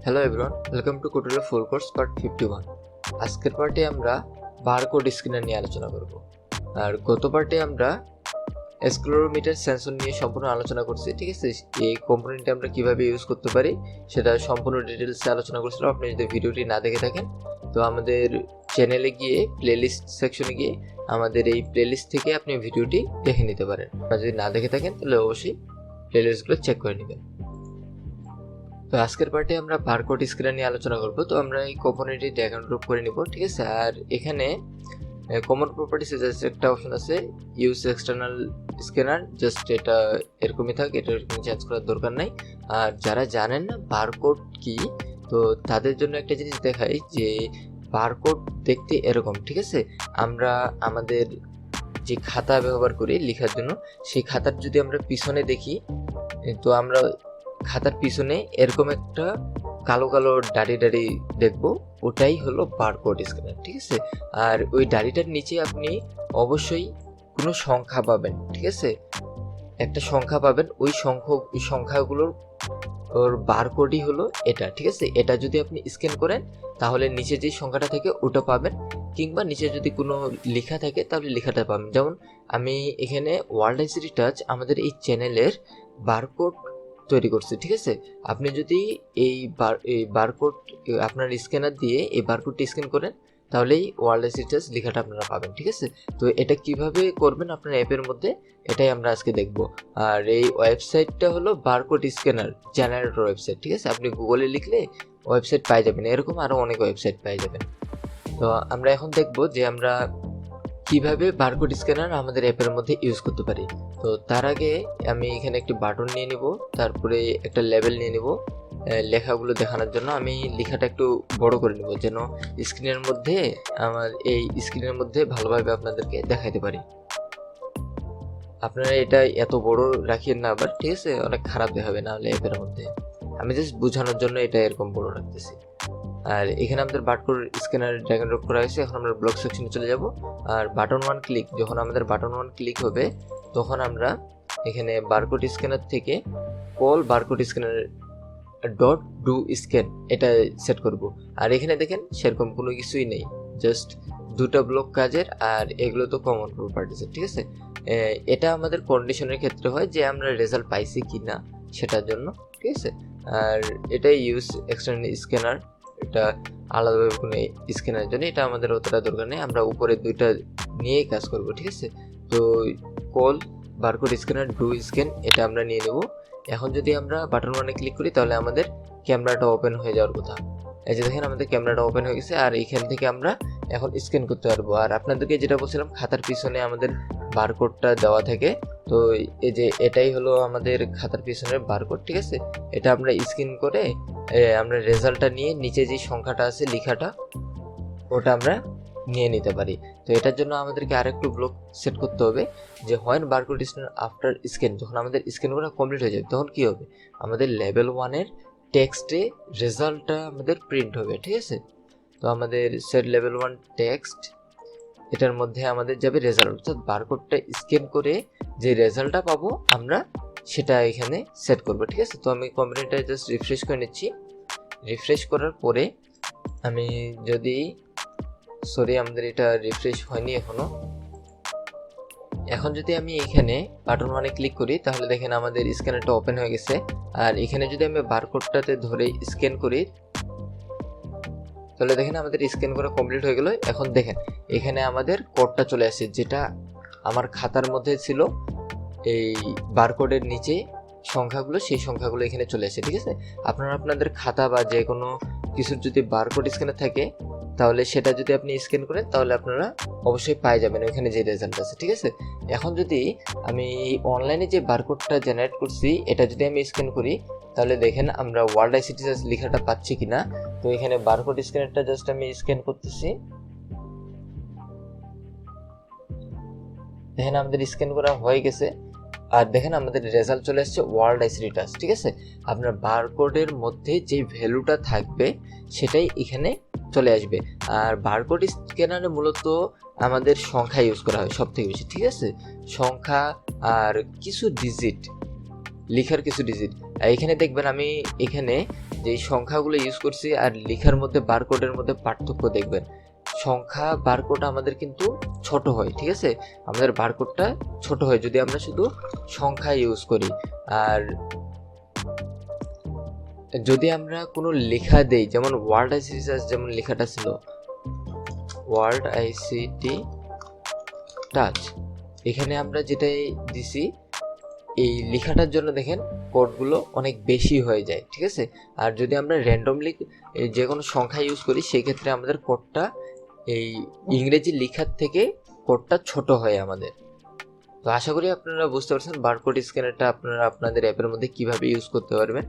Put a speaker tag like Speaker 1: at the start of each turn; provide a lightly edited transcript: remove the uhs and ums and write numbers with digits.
Speaker 1: Hello everyone, welcome to Kodular full course part 51। আজকের পার্টে আমরা বারকোড স্ক্যানার নিয়ে আলোচনা করব। আর গত পার্টে আমরা অ্যাক্সেলেরোমিটার সেন্সর নিয়ে সম্পূর্ণ আলোচনা করছি, ঠিক আছে। এই কম্পোনেন্টটা আমরা কিভাবে ইউজ করতে পারি সেটা সম্পূর্ণ ডিটেলসে আলোচনা করছিলাম। আপনি যদি ভিডিওটি না দেখে থাকেন তো আমাদের চ্যানেলে গিয়ে প্লেলিস্ট সেকশনে গিয়ে আমাদের এই প্লেলিস্ট থেকে আপনি ভিডিওটি দেখে নিতে পারেন। আর যদি না দেখে থাকেন তাহলে অবশ্যই প্লেলিস্টগুলো চেক করে নেবেন। তো আজকের পার্টে আমরা বারকোড স্ক্যানার নিয়ে আলোচনা করব। তো আমরা এই কম্পোনেন্টটি ড্র্যাগ এন্ড ড্রপ করে নিব, ঠিক আছে। আর এখানে কমন প্রপার্টিস জাস্ট একটা অপশন আছে, ইউজ এক্সটার্নাল স্ক্যানার, জাস্ট এটা এরকমই থাক, এটা এরকম চেঞ্জ করার দরকার নাই। আর যারা জানেন না বারকোড কি, তো তাদের জন্য একটা জিনিস দেখাই যে বারকোড দেখতে এরকম, ঠিক আছে। আমরা আমাদের যে খাতা ব্যবহার করি লেখার জন্য, সেই খাতার যদি আমরা পিছনে দেখি, তো আমরা খাতার পিছনে এরকম একটা কালো কালো দাড়ি দেখবো, ওটাই হলো বারকোড স্ক্যানার, ঠিক আছে। আর ওই দাড়িটার নিচে আপনি অবশ্যই কোনো সংখ্যা পাবেন, ঠিক আছে। একটা সংখ্যা পাবেন, ওই সংখ্যাগুলোর ওর বারকোডই হলো এটা, ঠিক আছে। এটা যদি আপনি স্ক্যান করেন তাহলে নিচে যে সংখ্যাটা থাকে ওটা পাবেন, কিংবা নিচে যদি কোনো লেখা থাকে তাহলে লেখাটা পাবেন। যেমন আমি এখানে ওয়ার্ল্ড আইসিটি টাচ আমাদের এই চ্যানেলের বারকোড তৈরি করছি, ঠিক আছে। আপনি যদি এই বারকোড আপনার স্ক্যানার দিয়ে এই বারকোডটি স্ক্যান করেন তাহলেই ওয়ার্ল্ড আইসিটি টাচ লেখাটা আপনারা পাবেন, ঠিক আছে। তো এটা কিভাবে করবেন আপনার অ্যাপের মধ্যে, এটাই আমরা আজকে দেখব। আর এই ওয়েবসাইটটা হলো বারকোড স্ক্যানার জেনারেটর ওয়েবসাইট, ঠিক আছে। আপনি গুগলে লিখলে ওয়েবসাইট পাই যাবেন, এরকম আরও অনেক ওয়েবসাইট পাই যাবেন। তো আমরা এখন দেখব যে আমরা কিভাবে বারকোড স্ক্যানার আমাদের অ্যাপের মধ্যে ইউজ করতে পারি। তো তার আগে আমি এখানে একটি বাটন নিয়ে নিব, তারপরে একটা লেবেল নিয়ে নিব লেখাগুলো দেখানোর জন্য। আমি লেখাটা একটু বড় করে নিব যেন স্ক্রিনের মধ্যে ভালোভাবে আপনাদেরকে দেখাইতে পারি। আপনারা এটা এত বড় রাখিয়েন না আবার, ঠিক আছে, অনেক খারাপ দেখাবে না হলে অ্যাপের মধ্যে। আমি জাস্ট বোঝানোর জন্য এটা এরকম বড় রাখতেছি। আর এখানে আমাদের barcode scanner drag and drop করা হয়েছে। এখন আমরা ব্লক সেকশনে চলে যাব। আর বাটন ওয়ান ক্লিক, যখন আমাদের বাটন ওয়ান ক্লিক হবে তখন আমরা এখানে বারকোড স্ক্যানার থেকে call barcode scanner dot do scan এটা সেট করব। আর এখানে দেখেন সেরকম কোনো কিছুই নেই, জাস্ট দুটো ব্লক কাজের, আর এগুলো তো কমন প্রপার্টিস, ঠিক আছে। এটা আমাদের কন্ডিশনের ক্ষেত্রে হয় যে আমরা রেজাল্ট পাইছি কি না সেটার জন্য, ঠিক আছে। আর এটা ইউজ এক্সটার্নাল স্ক্যানার, এটা আলাদাভাবে কোনো স্ক্যানারের জন্য, এটা আমাদের অতটা দরকার নেই। আমরা উপরে দুইটা নিয়েই কাজ করব, ঠিক আছে। তো call barcode scanner do scan এটা আমরা নিয়ে নেব। এখন যদি আমরা বাটন ওয়ানে ক্লিক করি তাহলে আমাদের ক্যামেরাটা ওপেন হয়ে যাওয়ার কথা। এই যে দেখেন আমাদের ক্যামেরাটা ওপেন হয়ে গেছে, আর এইখান থেকে আমরা এখন স্ক্যান করতে পারবো। আর আপনাদেরকে যেটা বলছিলাম খাতার পিছনে আমাদের বারকোডটা দেওয়া থাকে, তো এই যে এটাই হলো আমাদের খাতার পিছনের বারকোড, ঠিক আছে। এটা আমরা স্ক্যান করে আমরা রেজাল্টটা নিয়ে নিচে যে সংখ্যাটা আছে লেখাটা ওটা আমরা নিয়ে নিতে পারি। তো এটার জন্য আমাদেরকে আরেকটু ব্লক সেট করতে হবে যে when barcode scan after scan, যখন আমাদের স্ক্যান করা কমপ্লিট হয়ে যাবে তখন কি হবে, আমাদের লেভেল ওয়ানের টেক্সটে রেজাল্টটা আমাদের প্রিন্ট হবে, ঠিক আছে। তো আমাদের সেট লেভেল ওয়ান টেক্সট, এটার মধ্যে আমাদের যাবে রেজাল্ট, অর্থাৎ বারকোডটা স্ক্যান করে যে রেজাল্টটা পাবো আমরা সেটা এখানে সেট করবো, ঠিক আছে। তো আমি কম্পিউটারটা জাস্ট রিফ্রেশ করে নিচ্ছি। রিফ্রেশ করার পরে আমি যদি আমাদের এটা রিফ্রেশ হয়নি এখনো। এখন যদি আমি এখানে বাটন ওয়ানে ক্লিক করি তাহলে দেখেন আমাদের স্ক্যানারটা ওপেন হয়ে গেছে। আর এখানে যদি আমি বারকোডটাতে ধরে স্ক্যান করি তাহলে দেখেন আমাদের স্ক্যান করা কমপ্লিট হয়ে গেল। এখন দেখেন এখানে আমাদের কোডটা চলে আসছে, যেটা আমার খাতার মধ্যে ছিল এই বারকোডের নিচে সংখ্যাগুলো, সেই সংখ্যাগুলো এখানে চলে আসে, ঠিক আছে। আপনারা আপনাদের খাতা বা যে কোনো কিছুর যদি বারকোড স্ক্যানার থাকে তাহলে সেটা যদি আপনি স্ক্যান করেন তাহলে আপনারা অবশ্যই পাই যাবেন ওইখানে যে রেজাল্ট আছে, ঠিক আছে। এখন যদি আমি অনলাইনে যে বারকোডটা জেনারেট করছি এটা যদি আমি স্ক্যান করি তাহলে দেখেন আমরা ওয়ার্ল্ড আইসিটি লেখাটা পাচ্ছি কিনা। তো এখানে বারকোড স্ক্যানারটা জাস্ট আমি স্ক্যান করতেছি, দেখেন আমাদের স্ক্যান করা হয়ে গেছে। আর দেখেন আমাদের রেজাল্ট চলে আসছে ওয়ার্ল্ড আইসিটি টাচ, ঠিক আছে। আপনার বারকোডের মধ্যে যে ভ্যালুটা থাকবে সেটাই এখানে চলে আসবে। আর বারকোড স্ক্যানারে মূলত আমাদের সংখ্যা ইউজ করা হয় সব থেকে বেশি, ঠিক আছে। সংখ্যা আর কিছু ডিজিট, লেখার কিছু ডিজিট। এখানে দেখবেন আমি এখানে যে সংখ্যাগুলো ইউজ করছি আর লেখার মধ্যে বারকোডের মধ্যে পার্থক্য দেখবেন। সংখ্যা বারকোড আমাদের কিন্তু ছোট হয়, ঠিক আছে, আমাদের বারকোডটা ছোট হয় যদি আমরা শুধু সংখ্যা ইউজ করি। আর যদি আমরা কোনো লেখা দেই, যেমন ওয়ার্ড আইসিটি টাচ, যেমন লেখাটা ছিল ওয়ার্ড আইসিটি টাচ, এখানে আমরা যেটাই দিছি এই লেখাটার জন্য দেখেন কোডগুলো অনেক বেশি হয়ে যায়, ঠিক আছে। আর যদি আমরা র্যান্ডমলি যে কোনো সংখ্যা ইউজ করি সেক্ষেত্রে আমাদের কোডটা এই ইংরেজি লেখার থেকে কোডটা ছোট হয় আমাদের। তো আশা করি আপনারা বুঝতে পারছেন বারকোড স্ক্যানারটা আপনারা আপনাদের অ্যাপের মধ্যে কিভাবে ইউজ করতে পারবেন।